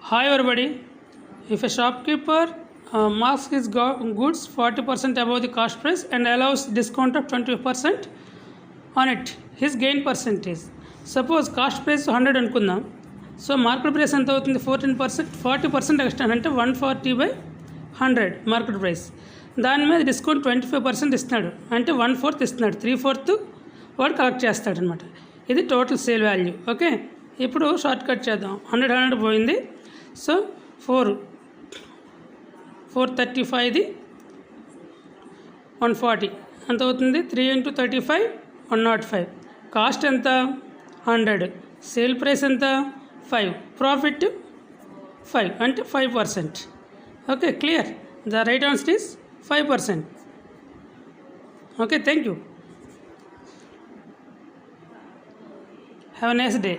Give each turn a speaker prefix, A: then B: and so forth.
A: Hi everybody. If a shopkeeper marks his goods 40% above the cost price and allows discount of 20% on it, his gain percentage. Suppose cost price 100 అనుకుందాం. So market price ఎంత అవుతుంది? 14%, 40% extra అంటే 140/100 market price. దాని మీద discount 25% ఇస్తున్నాడు, అంటే 1/4 ఇస్తున్నాడు, 3/4 వాడు కలెక్ట్ చేస్తాడు అనమాట. ఇది టోటల్ సేల్ వాల్యూ. ఓకే, ఇప్పుడు షార్ట్ కట్ చేద్దాం. 100 పోయింది. సో 435ది 140 ఎంత అవుతుంది? 3 × 35 105. కాస్ట్ ఎంత? 100. సేల్ ప్రైస్ ఎంత? 5. ప్రాఫిట్ 5 అంటే 5%. Okay, clear. The right answer is 5%. Okay, thank you. Have a nice day.